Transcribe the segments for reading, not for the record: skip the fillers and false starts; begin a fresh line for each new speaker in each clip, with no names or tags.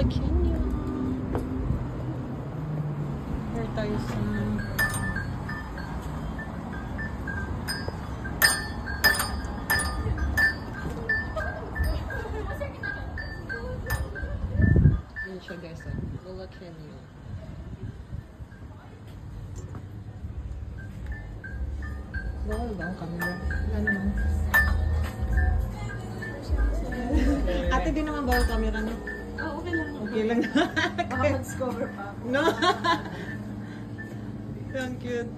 Kenya. Here tayo sa yun siya guys, Bula Kenya. Bawal ba ang camera? Ano naman? Ate, di naman bawal camera na?
Oh, okay lang.
Okay lang.
Baka mag-discover pa.
No! Ang cute.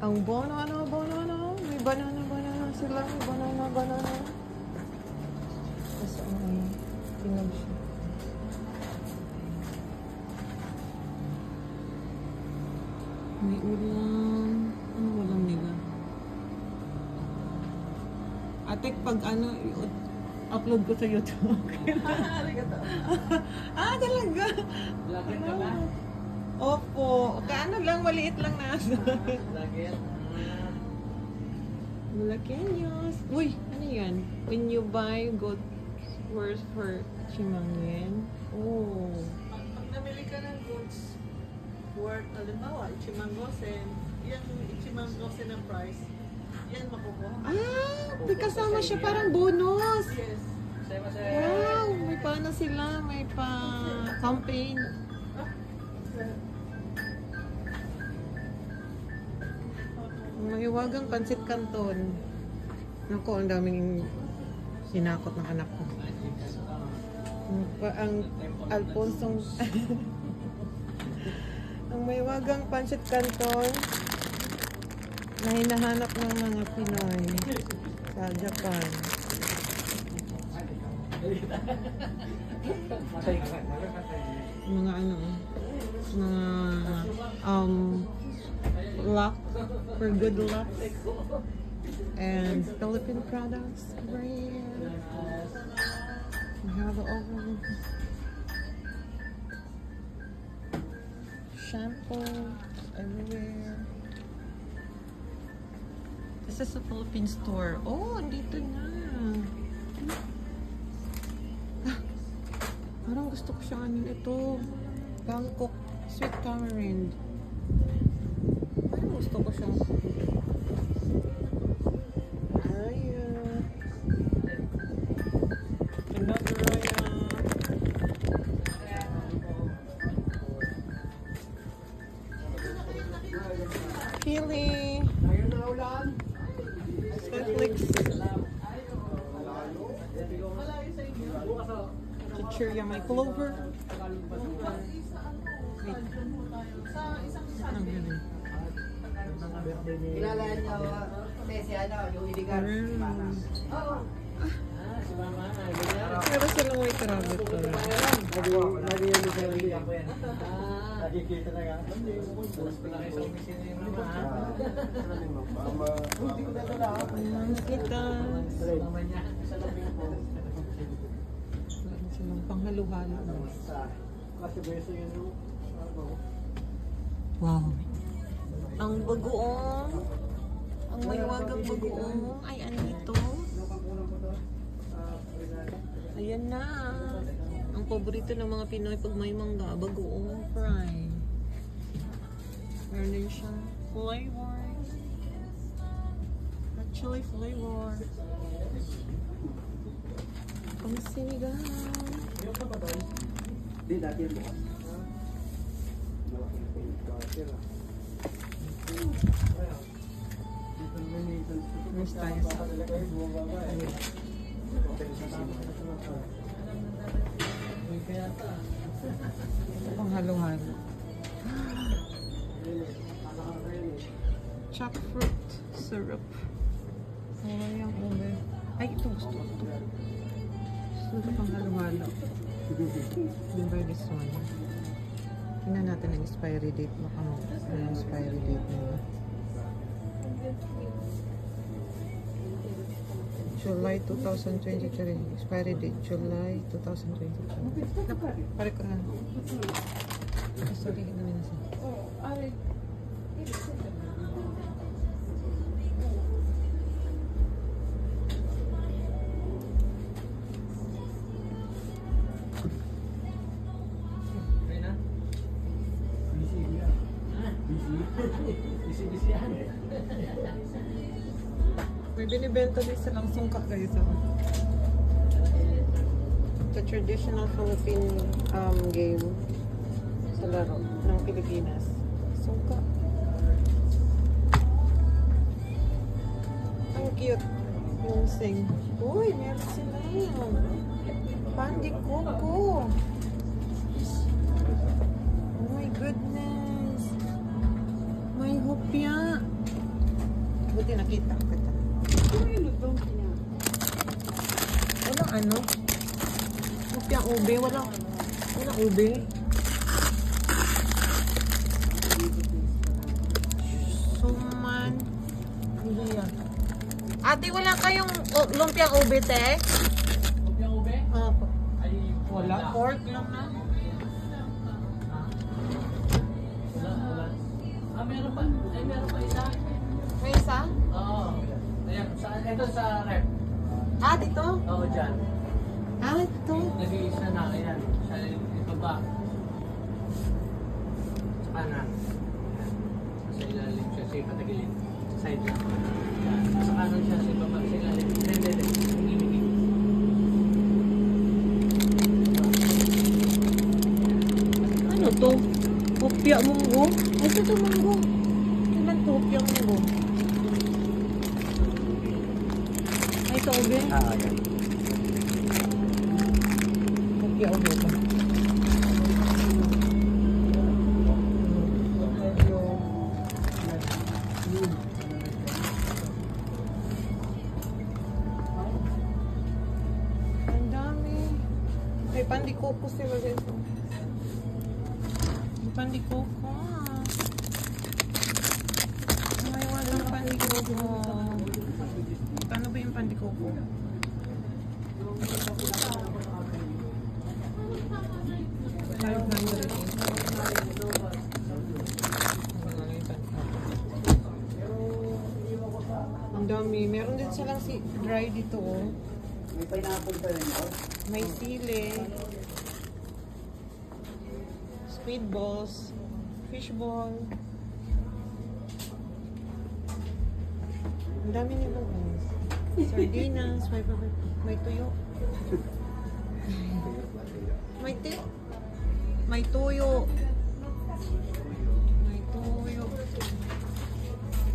Ang banana. May banana sila. May banana. Tapos tingnan siya. May ulam. Ano ulam nila? Ate, pag upload ko sa YouTube. Talaga?
Vlogger ka ba?
Opo. Lang, maliit lang na.
Vlogger?
Malakenyos. Uy, ano yan? When you buy gold worth for Chimangyen. Oh.
Pag namili ka ng goods worth, halimbawa, Ichimangosen, yan Ichimangosen ang price, yan makukuha.
May kasama siya parang bonus.
Yes.
Wow, may paano sila, may pa-campaign. Mahiwagang pansit canton. Naku, ang daming sinakot ng anak ko. Ang Alfonsong ang mahiwagang pansit canton na hinahanap ng mga Pinoy sa Japan. Mga luck, for good luck, and Philippine products over here. We have over shampoo everywhere. This is a Philippine store. Oh, dito na. Parang gusto ko siya anin ito. Bangkok sweet tamarind. Parang gusto ko siya. Another Pili. Netflix. Chichirya, may clover. Wait. Ang galing.
Kilala niyo si yung iligan. Oo.
Si Mama,
Pero silang may rabbit to.
nakikita na nga. Mas pala kayo sa opisina yung Mama.
Kita.
Mama niya.
Silang panghaluhalo. Wow. Ang bagoong. Ang mahiwagang bagoong. Ay, ano ito? Ayan na. Ang paborito ng mga Pinoy pag may mangga, bagoong fry. Meron din siyang flavor. Actually flavor. Ang sinigang.
Di dati yan bukas.
Mas tayo sa panghalo-halo. Chopped fruit syrup. Sayang ube. Ay, ito gusto ko. Gusto ko panghalo-halo. Remember this one. Tingnan natin ang expiry date. Baka mo ang expiry date nila. July 2023. Expiry date, July 2023. Pare ko na. Sorry, hindi na siya. May binibenta din silang sungka guys. The traditional Philippine game sa laro ng Pilipinas. Sungka. Ang cute yung sing. Uy, meron sila. Pandi Coco. Oh my goodness. May hopya. Buti nakita kita. Walang ano? Hopyang ube. Walang ube. Suman. Hindi yan. Ate, wala kayong lumpiang ube, te?
Lumpiang ube?
Opo.
Ay,
Wala. Pork lang na.
Wala. Ah, meron pa. Ay, meron pa isa.
May isa?
Oo. Ayan, ito sa rep.
Ah, dito?
Oo, dyan.
Ah, ito.
Nag-iisa na, ayan. Sa ibaba. Sa kanan. Ayan. Sa ilalim siya, sa patagilid. Sa side lang. Ayan. Sa kanan siya, sa ibaba, sa ilalim. Hindi. Himigit.
Ano to? Hopya munggo? Ito to munggo. Ilan to hopya munggo? Ay, ito ube?
Ah, ayan.
Hopya ube ba? Ang dami. May pandikoko sila dito. May pandikoko. May walang pandikoko. Paano ba yung pandikoko? Ang dami. Meron din silang dry dito, oh.
May pineapple pa rin ako.
May sili. Squid balls. Fish ball. Ang dami nila, guys. Sardinas. May tuyo. May tuyo. May tuyo.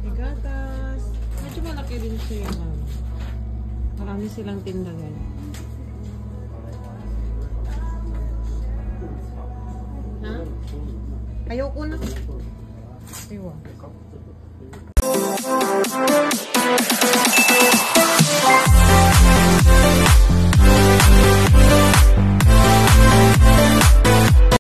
May gatas. Medyo malaki rin siya. Marami silang tindahan. Ha? Ayoko na. Aywa.